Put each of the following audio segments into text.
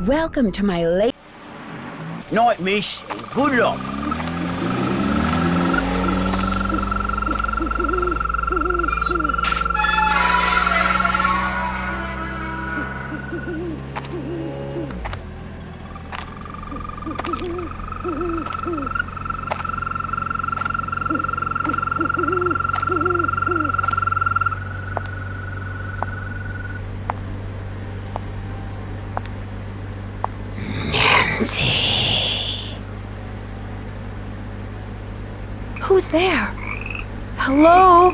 Welcome to my late... Night, miss, and good luck. Who's there? Hello?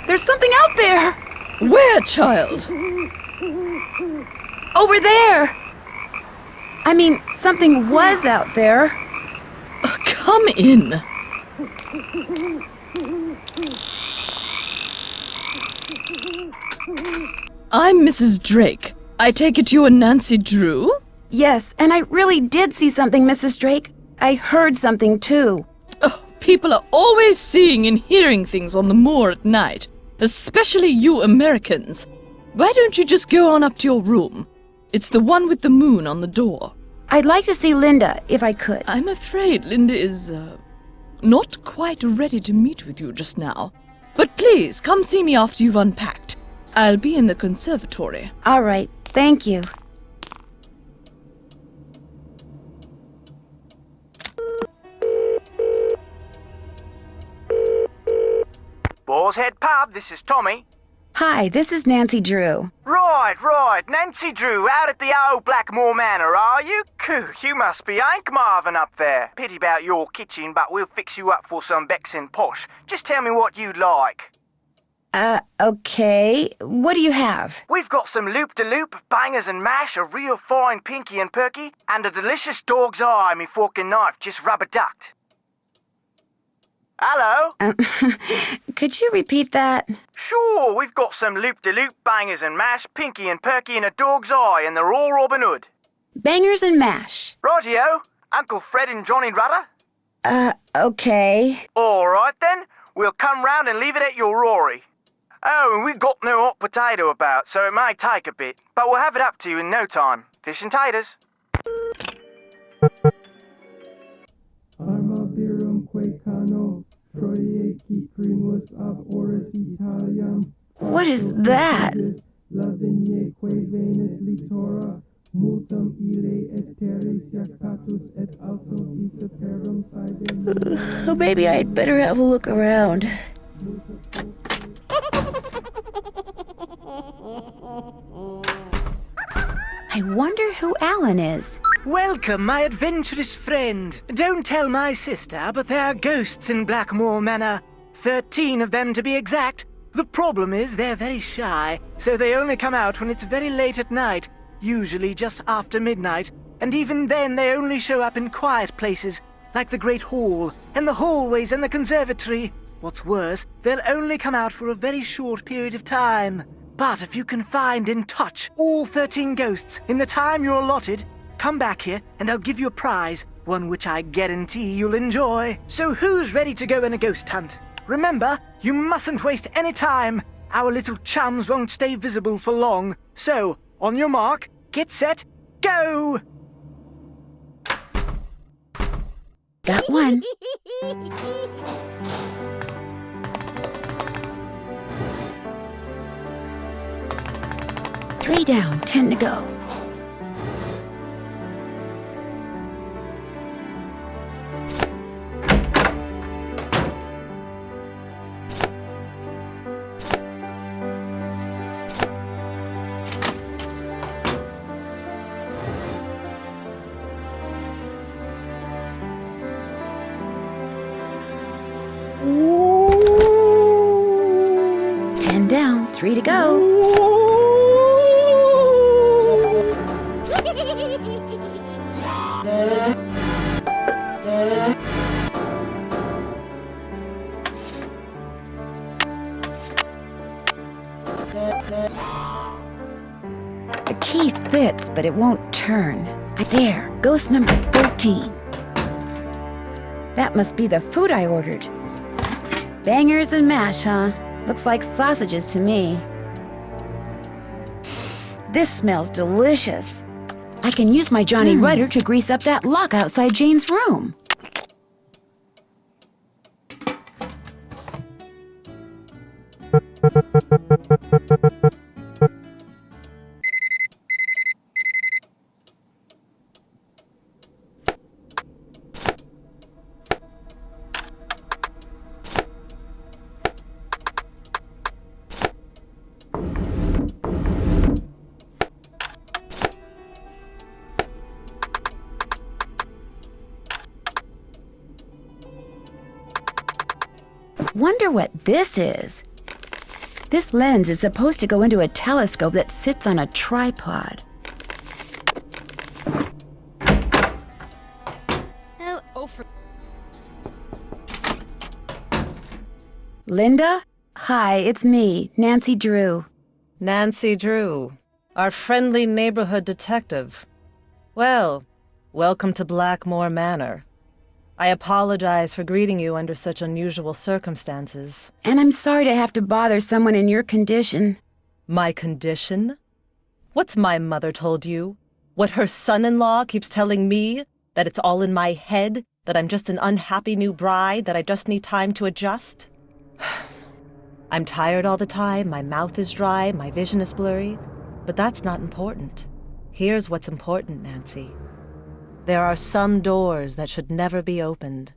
There's something out there! Where, child? Over there! I mean, something was out there. Come in. I'm Mrs. Drake. I take it you are Nancy Drew? Yes, and I really did see something, Mrs. Drake. I heard something, too. Oh, people are always seeing and hearing things on the moor at night, especially you Americans. Why don't you just go on up to your room? It's the one with the moon on the door. I'd like to see Linda, if I could. I'm afraid Linda is, not quite ready to meet with you just now. But please, come see me after you've unpacked. I'll be in the conservatory. All right, thank you. Boar's Head Pub, this is Tommy. Hi, this is Nancy Drew. Right. Nancy Drew, out at the old Blackmoor Manor, are you? Coo, you must be Hank Marvin up there. Pity about your kitchen, but we'll fix you up for some Becks and posh. Just tell me what you'd like. Okay. What do you have? We've got some loop-de-loop, bangers and mash, a real fine pinky and perky, and a delicious dog's eye, me fork and knife, just rubber-ducked. Hello? Could you repeat that? Sure, we've got some loop-de-loop, bangers and mash, pinky and perky, and a dog's eye, and they're all Robin Hood. Bangers and mash. Rightio, Uncle Fred and Johnny Rudder? Okay. All right then, we'll come round and leave it at your Rory. Oh, and we've got no hot potato about, so it may take a bit, but we'll have it up to you in no time. Fish and taters. What is that? Maybe I'd better have a look around. I wonder who Alan is. Welcome, my adventurous friend. Don't tell my sister, but there are ghosts in Blackmoor Manor. 13 of them to be exact. The problem is they're very shy, so they only come out when it's very late at night, usually just after midnight, and even then they only show up in quiet places, like the Great Hall, and the hallways and the conservatory. What's worse, they'll only come out for a very short period of time. But if you can find and touch all 13 ghosts in the time you're allotted, come back here and I'll give you a prize, one which I guarantee you'll enjoy. So who's ready to go on a ghost hunt? Remember, you mustn't waste any time. Our little chums won't stay visible for long. So, on your mark, get set, go! Got one. 3 down, 10 to go. Ooh. 10 down, 3 to go. The key fits, but it won't turn. There, ghost number 13. That must be the food I ordered. Bangers and mash, huh? Looks like sausages to me. This smells delicious. I can use my Johnny Rudder to grease up that lock outside Jane's room. Wonder what this is. This lens is supposed to go into a telescope that sits on a tripod. Linda? Hi, it's me, Nancy Drew. Nancy Drew, our friendly neighborhood detective. Well, welcome to Blackmoor Manor. I apologize for greeting you under such unusual circumstances. And I'm sorry to have to bother someone in your condition. My condition? What's my mother told you? What her son-in-law keeps telling me? That it's all in my head? That I'm just an unhappy new bride? That I just need time to adjust? I'm tired all the time, my mouth is dry, my vision is blurry. But that's not important. Here's what's important, Nancy. There are some doors that should never be opened.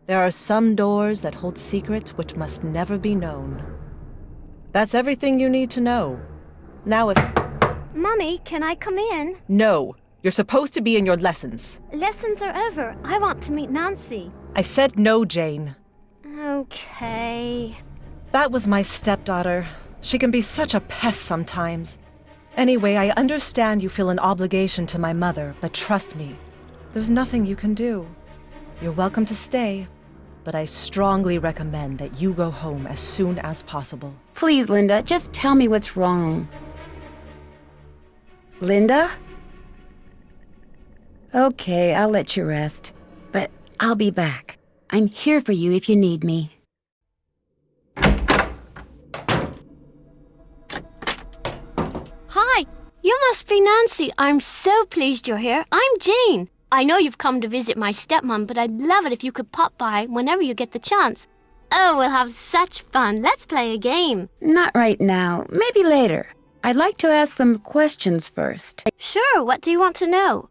There are some doors that hold secrets which must never be known. That's everything you need to know. Now if... Mummy, can I come in? No. You're supposed to be in your lessons. Lessons are over. I want to meet Nancy. I said no, Jane. Okay. That was my stepdaughter. She can be such a pest sometimes. Anyway, I understand you feel an obligation to my mother, but trust me, there's nothing you can do. You're welcome to stay, but I strongly recommend that you go home as soon as possible. Please, Linda, just tell me what's wrong. Linda? Okay, I'll let you rest, but I'll be back. I'm here for you if you need me. Hi, you must be Nancy. I'm so pleased you're here. I'm Jane. I know you've come to visit my stepmom, but I'd love it if you could pop by whenever you get the chance. Oh, we'll have such fun. Let's play a game. Not right now. Maybe later. I'd like to ask some questions first. Sure, what do you want to know?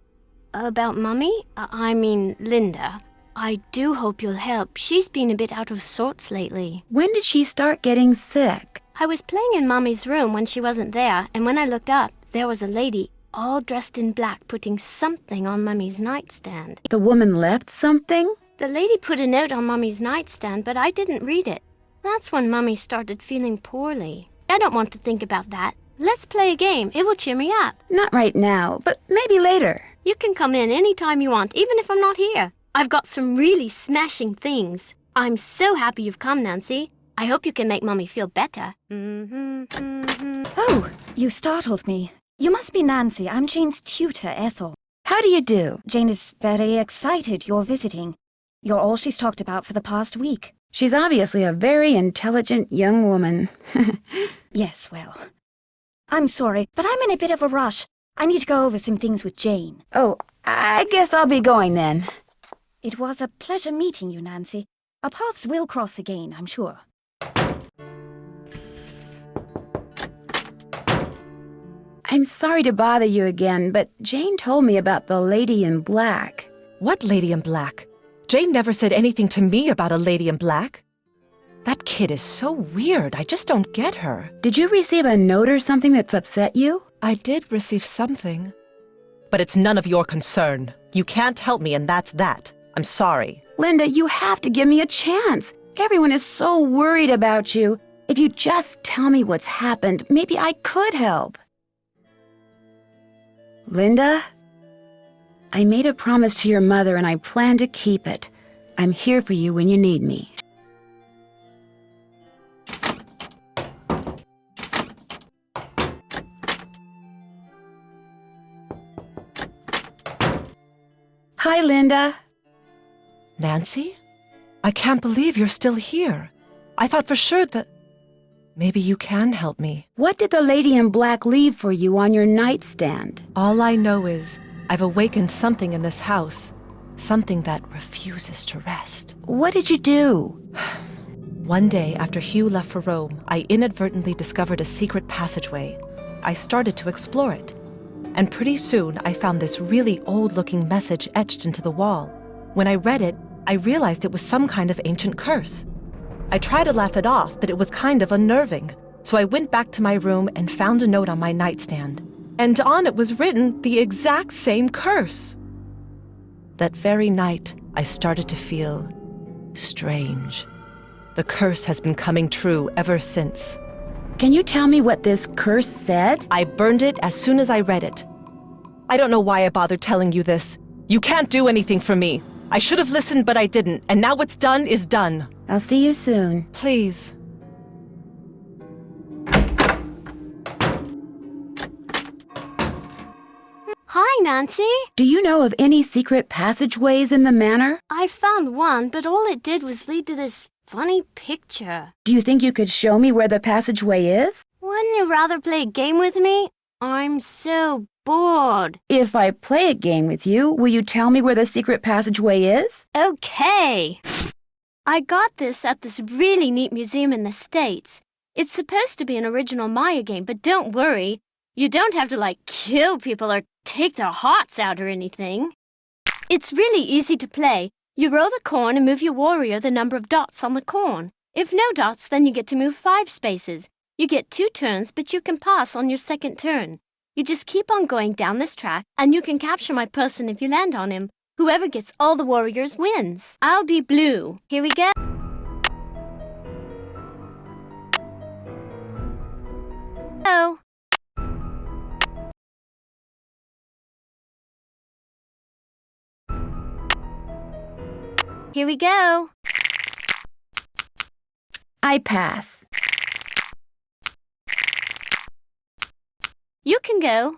About Mummy? I mean, Linda. I do hope you'll help. She's been a bit out of sorts lately. When did she start getting sick? I was playing in Mummy's room when she wasn't there, and when I looked up, there was a lady all dressed in black putting something on Mummy's nightstand. The woman left something? The lady put a note on Mummy's nightstand, but I didn't read it. That's when Mummy started feeling poorly. I don't want to think about that. Let's play a game. It will cheer me up. Not right now, but maybe later. You can come in any time you want, even if I'm not here. I've got some really smashing things. I'm so happy you've come, Nancy. I hope you can make Mummy feel better. Oh, you startled me. You must be Nancy. I'm Jane's tutor, Ethel. How do you do? Jane is very excited you're visiting. You're all she's talked about for the past week. She's obviously a very intelligent young woman. Yes, well. I'm sorry, but I'm in a bit of a rush. I need to go over some things with Jane. Oh, I guess I'll be going then. It was a pleasure meeting you, Nancy. Our paths will cross again, I'm sure. I'm sorry to bother you again, but Jane told me about the lady in black. What lady in black? Jane never said anything to me about a lady in black. That kid is so weird. I just don't get her. Did you receive a note or something that's upset you? I did receive something. But it's none of your concern. You can't help me, and that's that. I'm sorry. Linda, you have to give me a chance. Everyone is so worried about you. If you just tell me what's happened, maybe I could help. Linda? I made a promise to your mother and I plan to keep it. I'm here for you when you need me. Hi, Linda. Nancy? I can't believe you're still here. I thought for sure that... Maybe you can help me. What did the lady in black leave for you on your nightstand? All I know is I've awakened something in this house. Something that refuses to rest. What did you do? One day after Hugh left for Rome, I inadvertently discovered a secret passageway. I started to explore it. And pretty soon, I found this really old-looking message etched into the wall. When I read it, I realized it was some kind of ancient curse. I tried to laugh it off, but it was kind of unnerving. So I went back to my room and found a note on my nightstand. And on it was written the exact same curse. That very night, I started to feel strange. The curse has been coming true ever since. Can you tell me what this curse said? I burned it as soon as I read it. I don't know why I bothered telling you this. You can't do anything for me. I should have listened, but I didn't, and now what's done is done. I'll see you soon. Please. Hi, Nancy. Do you know of any secret passageways in the manor? I found one, but all it did was lead to this funny picture. Do you think you could show me where the passageway is? Wouldn't you rather play a game with me? I'm so bored. If I play a game with you, will you tell me where the secret passageway is? Okay. I got this at this really neat museum in the States. It's supposed to be an original Maya game, but don't worry. You don't have to, kill people or take their hearts out or anything. It's really easy to play. You roll the corn and move your warrior the number of dots on the corn. If no dots, then you get to move 5 spaces. You get 2 turns, but you can pass on your second turn. You just keep on going down this track, and you can capture my person if you land on him. Whoever gets all the warriors wins. I'll be blue. Here we go. Oh. Here we go. I pass. You can go.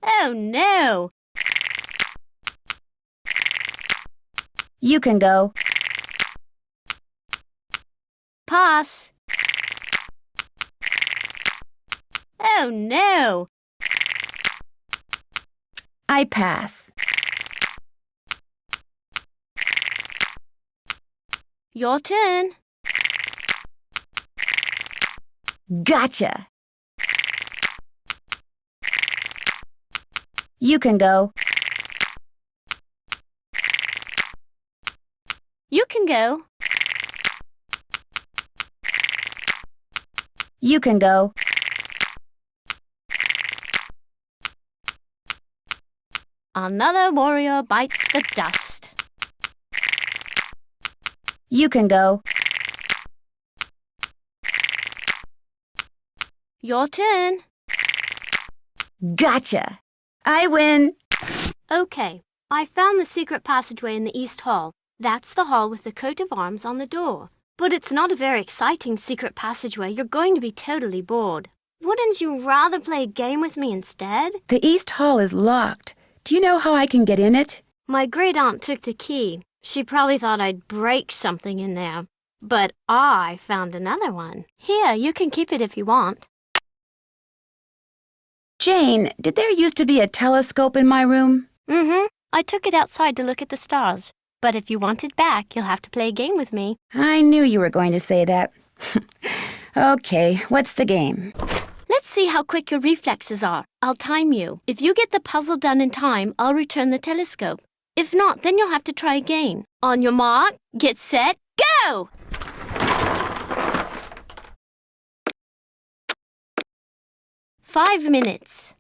Oh, no. You can go. Pass. Oh, no. I pass. Your turn. Gotcha. You can go. You can go. You can go. Another warrior bites the dust. You can go. Your turn. Gotcha. I win. Okay, I found the secret passageway in the East Hall. That's the hall with the coat of arms on the door. But it's not a very exciting secret passageway. You're going to be totally bored. Wouldn't you rather play a game with me instead? The East Hall is locked. Do you know how I can get in it? My great-aunt took the key. She probably thought I'd break something in there. But I found another one. Here, you can keep it if you want. Jane, did there used to be a telescope in my room? Mm-hmm. I took it outside to look at the stars. But if you want it back, you'll have to play a game with me. I knew you were going to say that. Okay, what's the game? Let's see how quick your reflexes are. I'll time you. If you get the puzzle done in time, I'll return the telescope. If not, then you'll have to try again. On your mark, get set, go! Five minutes.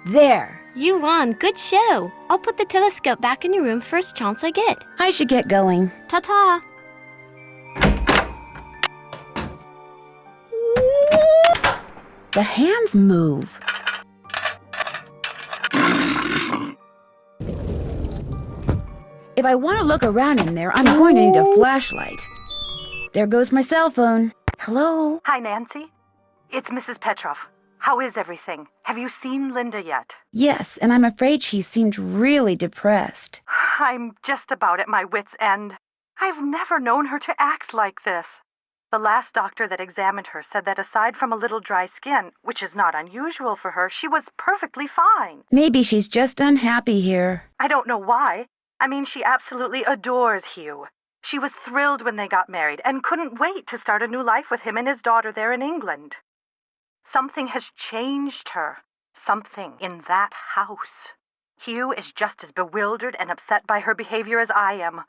There. You won. Good show. I'll put the telescope back in your room first chance I get. I should get going. Ta-ta. The hands move. If I want to look around in there, I'm going to need a flashlight. There goes my cell phone. Hello? Hi, Nancy. It's Mrs. Petrov. How is everything? Have you seen Linda yet? Yes, and I'm afraid she seemed really depressed. I'm just about at my wit's end. I've never known her to act like this. The last doctor that examined her said that aside from a little dry skin, which is not unusual for her, she was perfectly fine. Maybe she's just unhappy here. I don't know why. I mean, she absolutely adores Hugh. She was thrilled when they got married and couldn't wait to start a new life with him and his daughter there in England. Something has changed her. Something in that house. Hugh is just as bewildered and upset by her behavior as I am.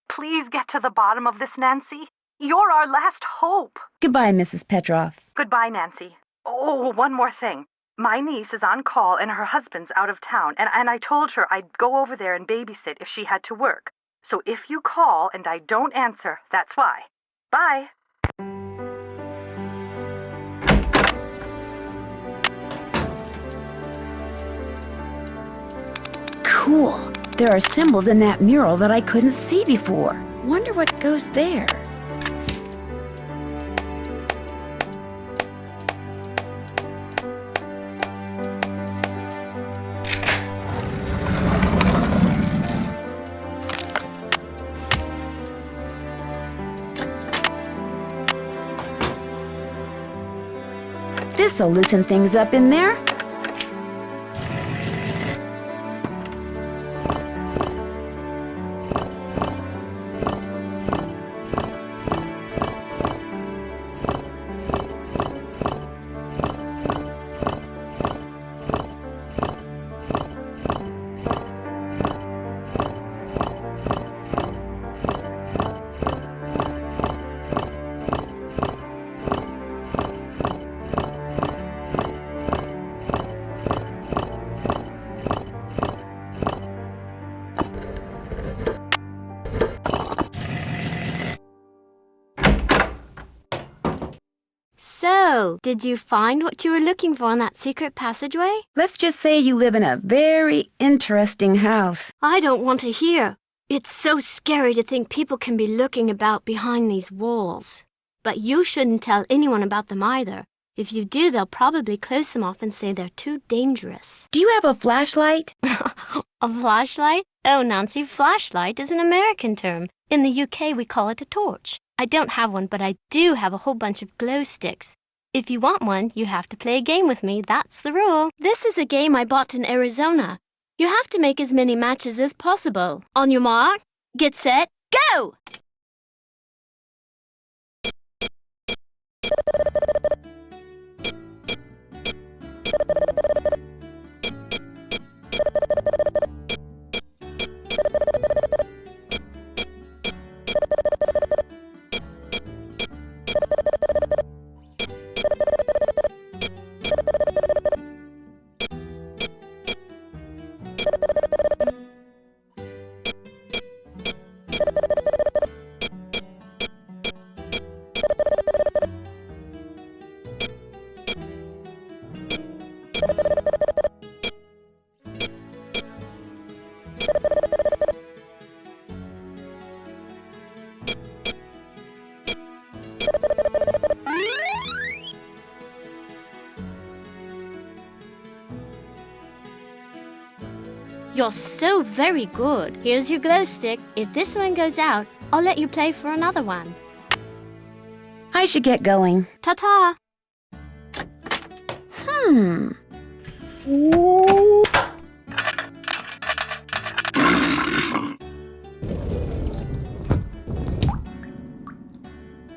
Please get to the bottom of this, Nancy. You're our last hope. Goodbye, Mrs. Petrov. Goodbye, Nancy. Oh, one more thing. My niece is on call and her husband's out of town, and I told her I'd go over there and babysit if she had to work. So if you call and I don't answer, that's why. Bye. Cool. There are symbols in that mural that I couldn't see before. Wonder what goes there. This'll loosen things up in there. So, did you find what you were looking for in that secret passageway? Let's just say you live in a very interesting house. I don't want to hear. It's so scary to think people can be looking about behind these walls. But you shouldn't tell anyone about them either. If you do, they'll probably close them off and say they're too dangerous. Do you have a flashlight? A flashlight? Oh, Nancy, flashlight is an American term. In the UK, we call it a torch. I don't have one, but I do have a whole bunch of glow sticks. If you want one, you have to play a game with me. That's the rule. This is a game I bought in Arizona. You have to make as many matches as possible. On your mark, get set, go! You're so very good. Here's your glow stick. If this one goes out, I'll let you play for another one. I should get going. Ta-ta!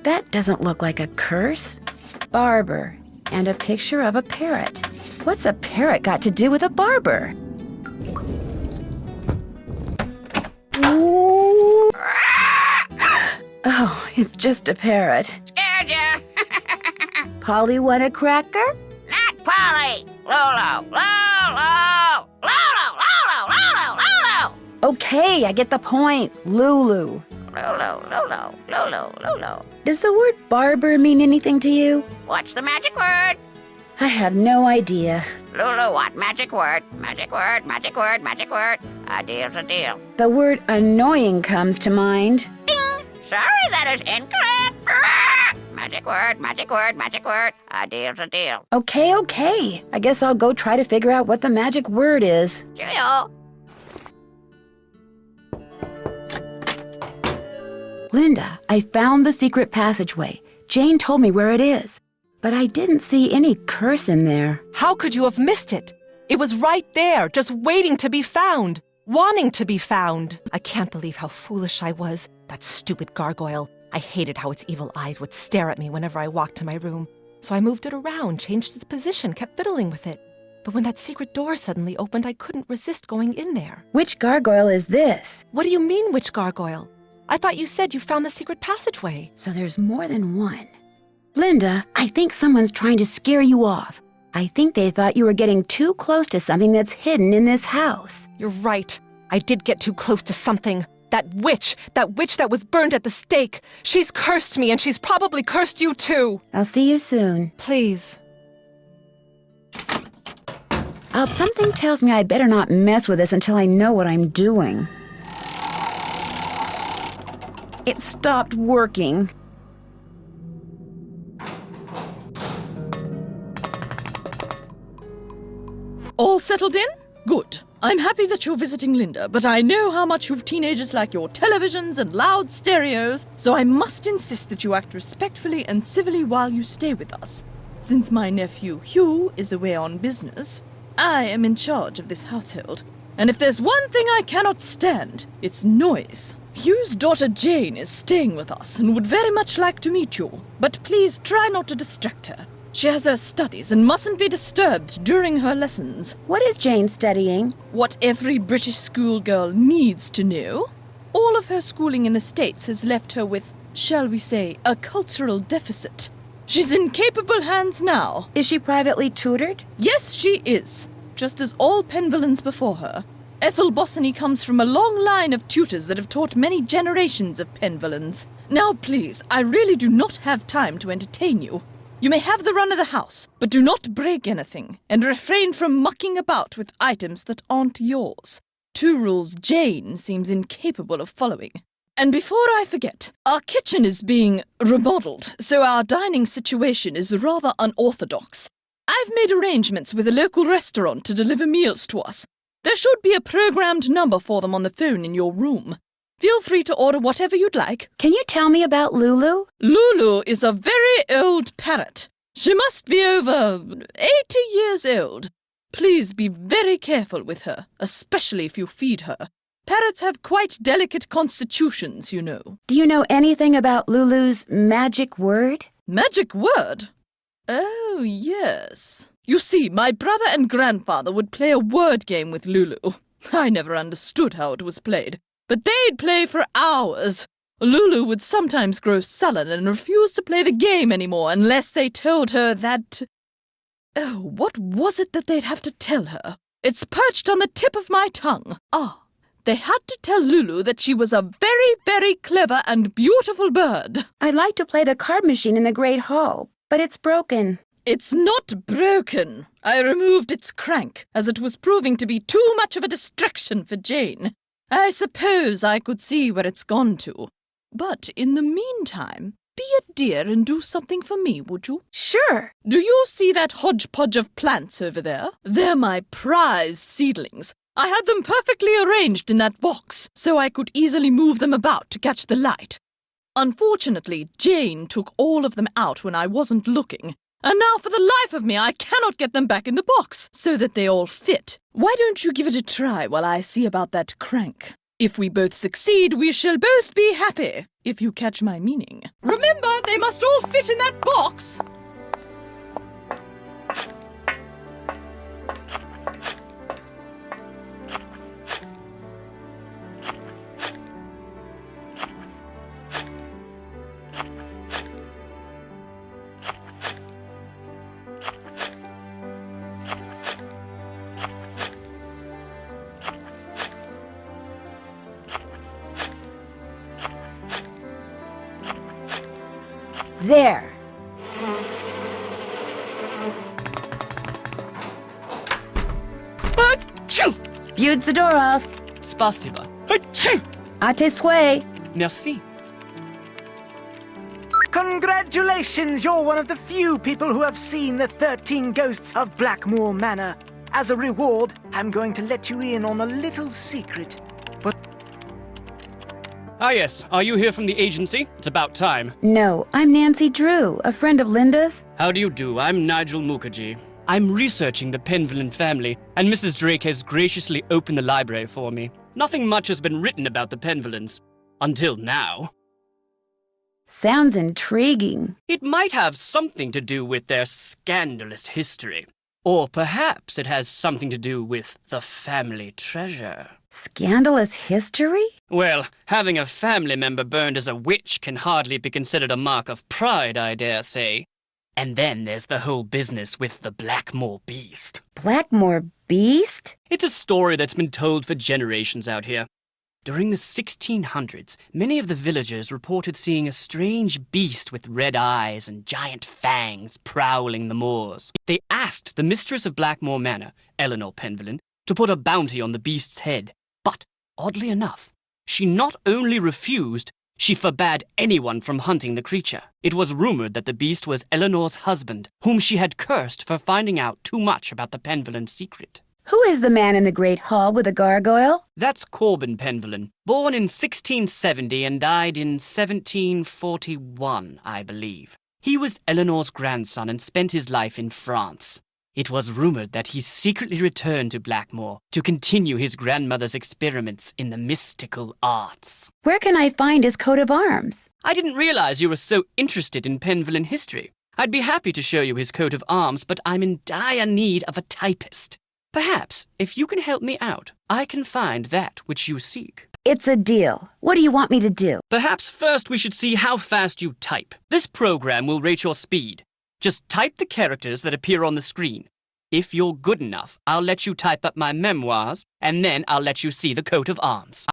That doesn't look like a curse. Barber, and a picture of a parrot. What's a parrot got to do with a barber? Oh, it's just a parrot. Scared ya? Polly want a cracker? Not Polly! Lolo! Lolo! Okay, I get the point. Lulu. Lulu. Does the word barber mean anything to you? What's the magic word? I have no idea. Lulu, what magic word? Magic word. A deal's a deal. The word annoying comes to mind. Ding! Sorry, that is incorrect. Magic word. A deal's a deal. Okay. I guess I'll go try to figure out what the magic word is. Cheerio. Linda, I found the secret passageway. Jane told me where it is, but I didn't see any curse in there. How could you have missed it? It was right there, just waiting to be found, wanting to be found. I can't believe how foolish I was. That stupid gargoyle. I hated how its evil eyes would stare at me whenever I walked to my room. So I moved it around, changed its position, kept fiddling with it. But when that secret door suddenly opened, I couldn't resist going in there. Which gargoyle is this? What do you mean, which gargoyle? I thought you said you found the secret passageway. So there's more than one. Linda, I think someone's trying to scare you off. I think they thought you were getting too close to something that's hidden in this house. You're right. I did get too close to something. That witch that was burned at the stake. She's cursed me, and she's probably cursed you too. I'll see you soon. Please. Something tells me I'd better not mess with this until I know what I'm doing. It stopped working. All settled in? Good. I'm happy that you're visiting Linda, but I know how much you teenagers like your televisions and loud stereos, so I must insist that you act respectfully and civilly while you stay with us. Since my nephew Hugh is away on business, I am in charge of this household. And if there's one thing I cannot stand, it's noise. Hugh's daughter Jane is staying with us and would very much like to meet you, but please try not to distract her. She has her studies and mustn't be disturbed during her lessons. What is Jane studying? What every British schoolgirl needs to know. All of her schooling in the States has left her with, shall we say, a cultural deficit. She's in capable hands now. Is she privately tutored? Yes, she is, just as all Penvillans before her. Ethel Bossany comes from a long line of tutors that have taught many generations of Penvillans. Now please, I really do not have time to entertain you. You may have the run of the house, but do not break anything, and refrain from mucking about with items that aren't yours. 2 rules Jane seems incapable of following. And before I forget, our kitchen is being remodeled, so our dining situation is rather unorthodox. I've made arrangements with a local restaurant to deliver meals to us. There should be a programmed number for them on the phone in your room. Feel free to order whatever you'd like. Can you tell me about Lulu? Lulu is a very old parrot. She must be over 80 years old. Please be very careful with her, especially if you feed her. Parrots have quite delicate constitutions, you know. Do you know anything about Lulu's magic word? Magic word? Oh, yes. You see, my brother and grandfather would play a word game with Lulu. I never understood how it was played, but they'd play for hours. Lulu would sometimes grow sullen and refuse to play the game anymore unless they told her that... Oh, what was it that they'd have to tell her? It's perched on the tip of my tongue. They had to tell Lulu that she was a very, very clever and beautiful bird. I'd like to play the card machine in the Great Hall, but it's broken. It's not broken. I removed its crank, as it was proving to be too much of a distraction for Jane. I suppose I could see where it's gone to. But in the meantime, be a dear and do something for me, would you? Sure. Do you see that hodgepodge of plants over there? They're my prize seedlings. I had them perfectly arranged in that box, so I could easily move them about to catch the light. Unfortunately, Jane took all of them out when I wasn't looking. And now, for the life of me, I cannot get them back in the box, so that they all fit. Why don't you give it a try while I see about that crank? If we both succeed, we shall both be happy, if you catch my meaning. Remember, they must all fit in that box! There. Achoo! Viewed Zadorov. Spasiba. Achoo! A tes souhaits. Merci. Congratulations! You're one of the few people who have seen the 13 ghosts of Blackmoor Manor. As a reward, I'm going to let you in on a little secret. Ah, yes. Are you here from the agency? It's about time. No, I'm Nancy Drew, a friend of Linda's. How do you do? I'm Nigel Mukherjee. I'm researching the Penvillen family, and Mrs. Drake has graciously opened the library for me. Nothing much has been written about the Penvillens. Until now. Sounds intriguing. It might have something to do with their scandalous history. Or perhaps it has something to do with the family treasure. Scandalous history? Well, having a family member burned as a witch can hardly be considered a mark of pride, I dare say. And then there's the whole business with the Blackmoor beast. Blackmoor beast? It's a story that's been told for generations out here. During the 1600s, many of the villagers reported seeing a strange beast with red eyes and giant fangs prowling the moors. They asked the mistress of Blackmoor Manor, Eleanor Penvillen, to put a bounty on the beast's head. But, oddly enough, she not only refused, she forbade anyone from hunting the creature. It was rumored that the beast was Eleanor's husband, whom she had cursed for finding out too much about the Penvillen secret. Who is the man in the Great Hall with a gargoyle? That's Corbin Penvillen, born in 1670 and died in 1741, I believe. He was Eleanor's grandson and spent his life in France. It was rumored that he secretly returned to Blackmoor to continue his grandmother's experiments in the mystical arts. Where can I find his coat of arms? I didn't realize you were so interested in Penvillen history. I'd be happy to show you his coat of arms, but I'm in dire need of a typist. Perhaps, if you can help me out, I can find that which you seek. It's a deal. What do you want me to do? Perhaps first we should see how fast you type. This program will rate your speed. Just type the characters that appear on the screen. If you're good enough, I'll let you type up my memoirs, and then I'll let you see the coat of arms.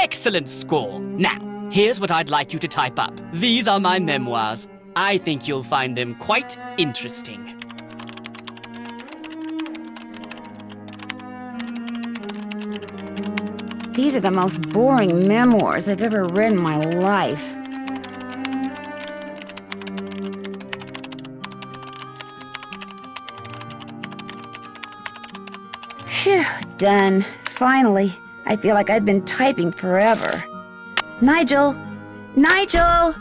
Excellent score! Now, here's what I'd like you to type up. These are my memoirs. I think you'll find them quite interesting. These are the most boring memoirs I've ever read in my life. Phew, done. Finally. I feel like I've been typing forever. Nigel! Nigel!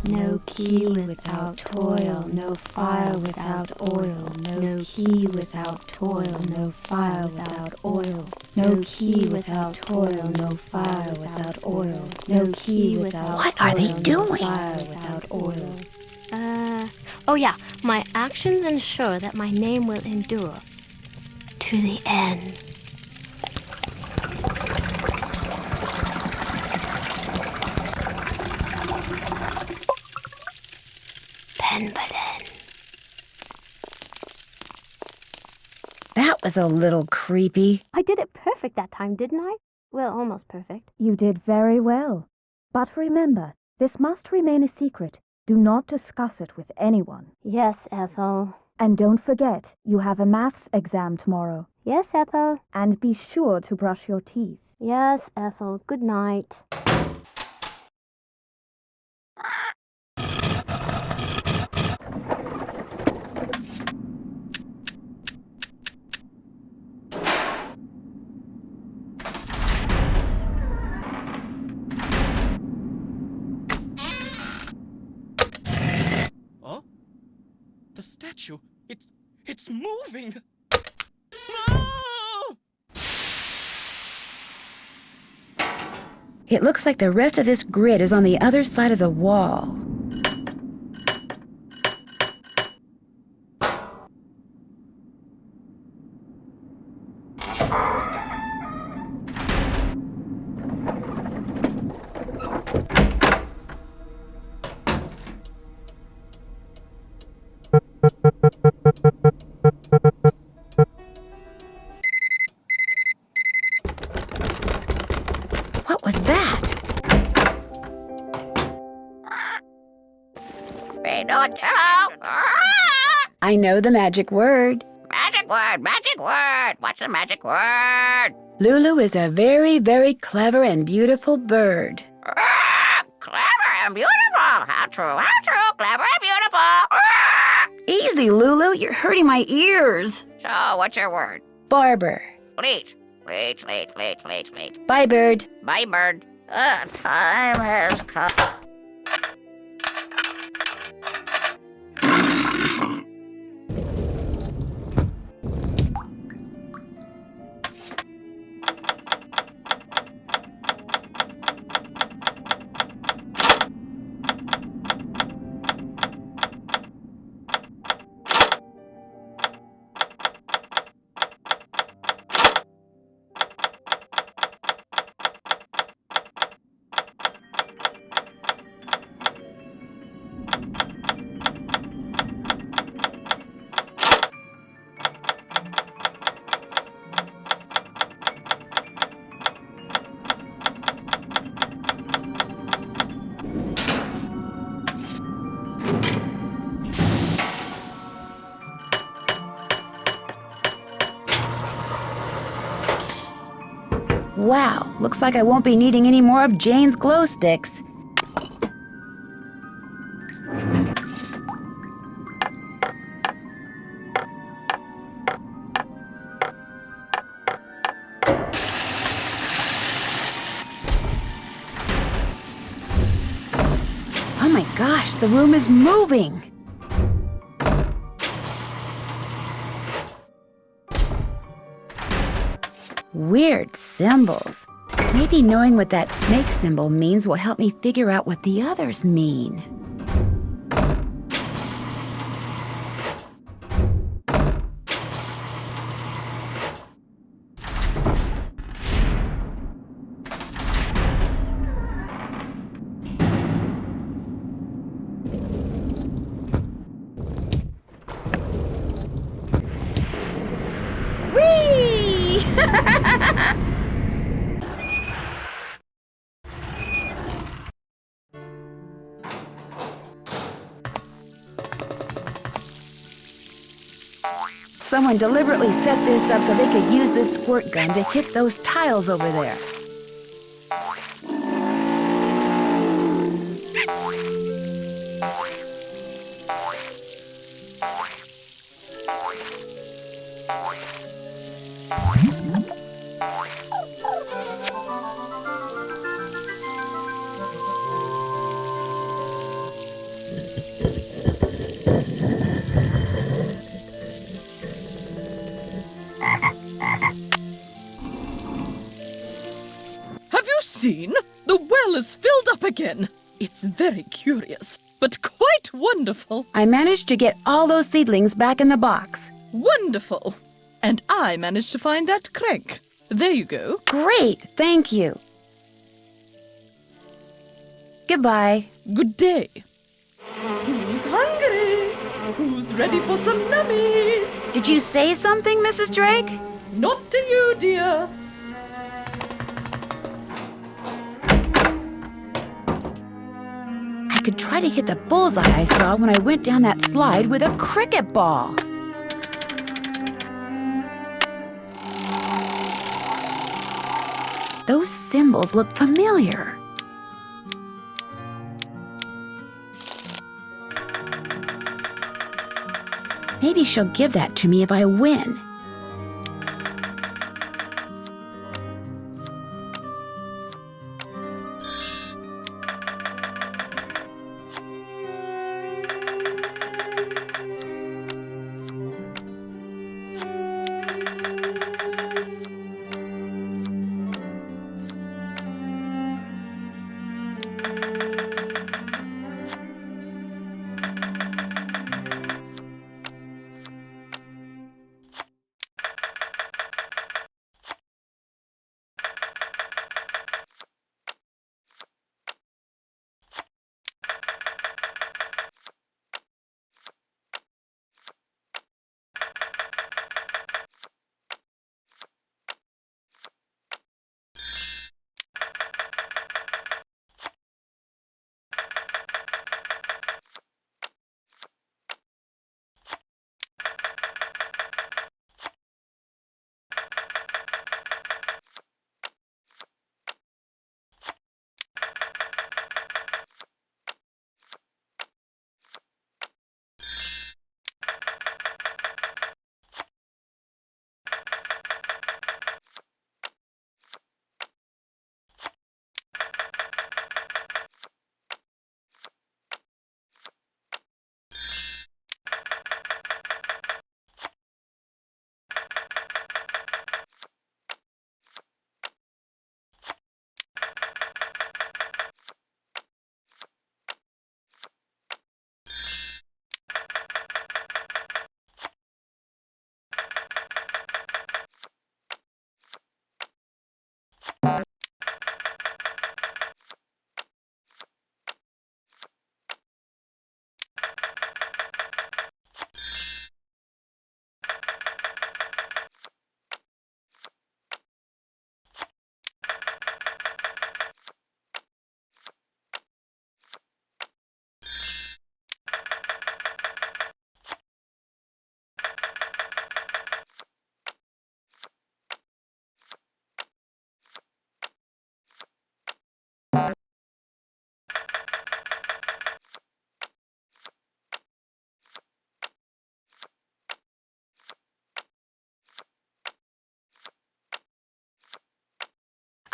No key without toil, no fire without oil. No key without toil, no fire without oil. No key without toil, no fire without oil. No key without What are they toil, doing? No fire without oil. Oh yeah, my actions ensure that my name will endure to the end. Penvillen. That was a little creepy. I did it perfect that time, didn't I? Well, almost perfect. You did very well. But remember, this must remain a secret. Do not discuss it with anyone. Yes, Ethel. And don't forget, you have a maths exam tomorrow. Yes, Ethel. And be sure to brush your teeth. Yes, Ethel. Good night. Oh? The statue. It's moving! No! It looks like the rest of this grid is on the other side of the wall. What was that? Hey, don't tell. I know the magic word. Magic word, magic word. What's the magic word? Lulu is a very, very clever and beautiful bird. Clever and beautiful. How true, clever and beautiful. Easy, Lulu, you're hurting my ears. So, what's your word? Barber. Leech. Bye, bird. Bye, bird. Time has come. Wow, looks like I won't be needing any more of Jane's glow sticks. Oh my gosh, the room is moving! Weird symbols. Maybe knowing what that snake symbol means will help me figure out what the others mean. Whee! Someone deliberately set this up so they could use this squirt gun to hit those tiles over there. Have you seen? The well is filled up again. It's very curious, but quite wonderful. I managed to get all those seedlings back in the box. Wonderful. And I managed to find that crank. There you go. Great, thank you. Goodbye. Good day. Who's hungry? Who's ready for some nummies? Did you say something, Mrs. Drake? Not to you, dear. I could try to hit the bullseye I saw when I went down that slide with a cricket ball. Those symbols look familiar. Maybe she'll give that to me if I win.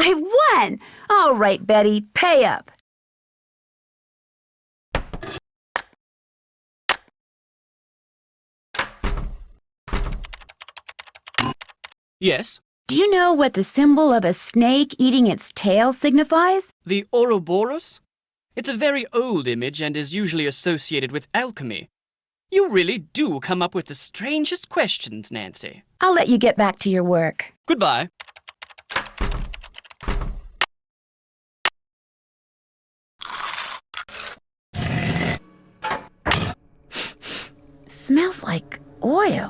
I won! All right, Betty, pay up. Yes? Do you know what the symbol of a snake eating its tail signifies? The Ouroboros? It's a very old image and is usually associated with alchemy. You really do come up with the strangest questions, Nancy. I'll let you get back to your work. Goodbye. Smells like oil.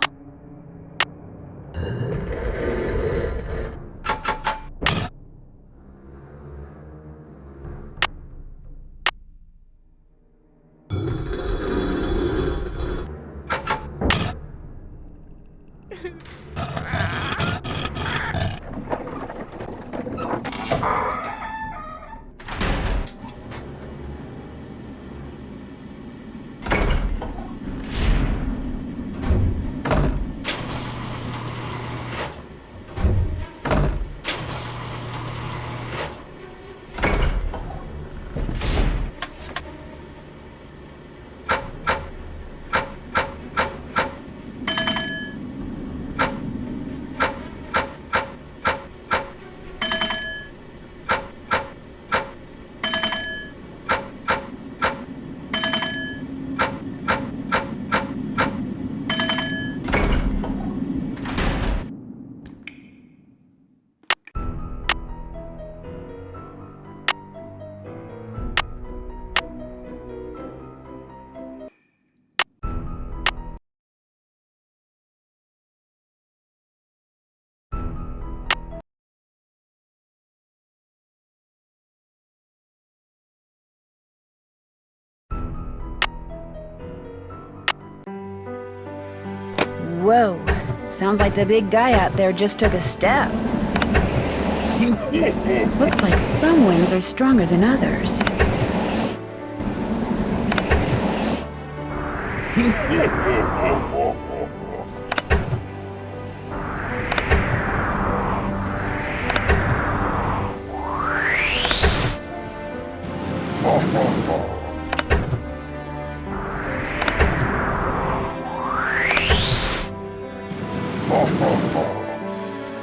Whoa, sounds like the big guy out there just took a step. Looks like some winds are stronger than others.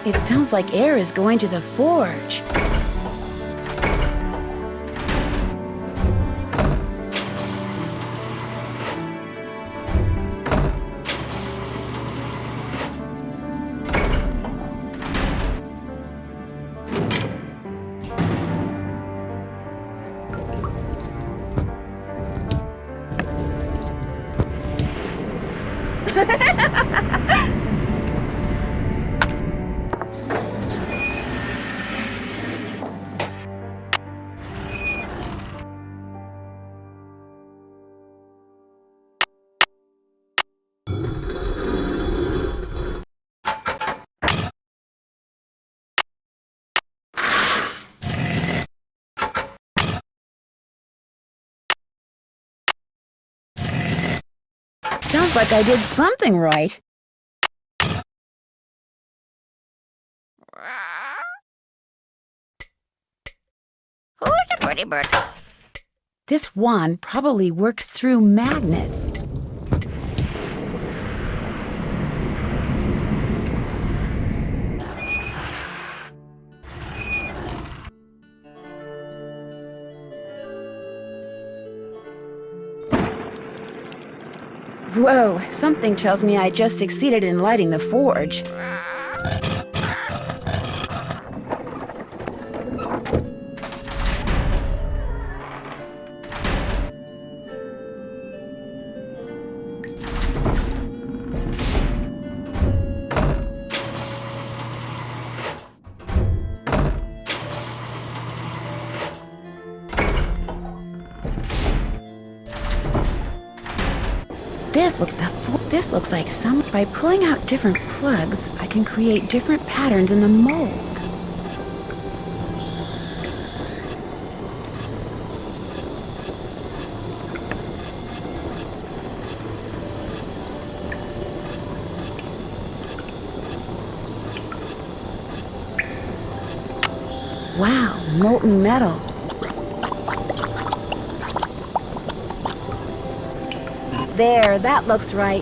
It sounds like air is going to the forge. Sounds like I did something right. Who's a pretty bird? This wand probably works through magnets. Whoa, something tells me I just succeeded in lighting the forge. This looks like some... By pulling out different plugs, I can create different patterns in the mold. Wow, molten metal. There, that looks right.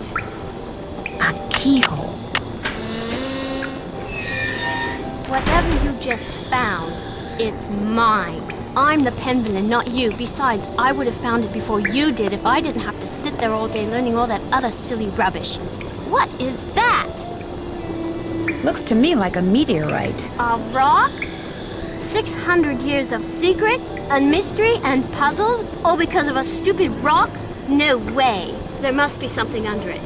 A keyhole. Whatever you just found, it's mine. I'm the pen villain, not you. Besides, I would have found it before you did if I didn't have to sit there all day learning all that other silly rubbish. What is that? Looks to me like a meteorite. A rock? 600 years of secrets and mystery and puzzles, all because of a stupid rock? No way. There must be something under it.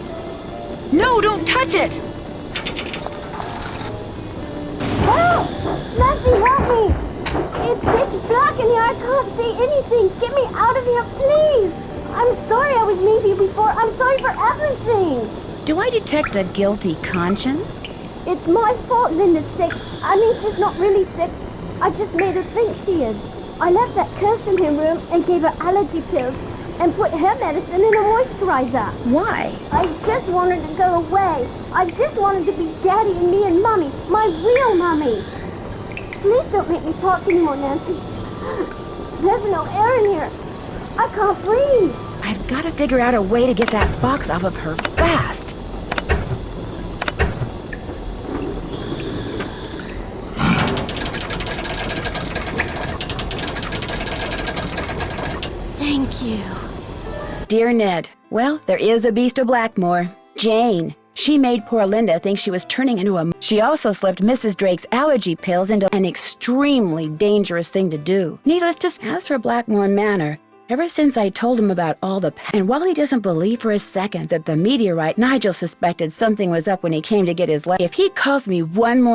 No, don't touch it! Help! Nancy, help me! It's pitch black in here. I can't see anything. Get me out of here, please! I'm sorry I was mean to you before. I'm sorry for everything. Do I detect a guilty conscience? It's my fault Linda's sick. I mean, she's not really sick. I just made her think she is. I left that curse in her room and gave her allergy pills and put her medicine in a moisturizer. Why? I just wanted to go away. I just wanted to be Daddy and me and Mommy, my real Mommy. Please don't make me talk anymore, Nancy. There's no air in here. I can't breathe. I've got to figure out a way to get that box off of her fast. Thank you. Dear Ned, well, there is a beast of Blackmoor. Jane. She made poor Linda think she was turning into a... She also slipped Mrs. Drake's allergy pills into an extremely dangerous thing to do. Needless to say, as for Blackmoor Manor, ever since I told him about all the... And while he doesn't believe for a second that the meteorite, Nigel suspected something was up when he came to get his life. If he calls me one more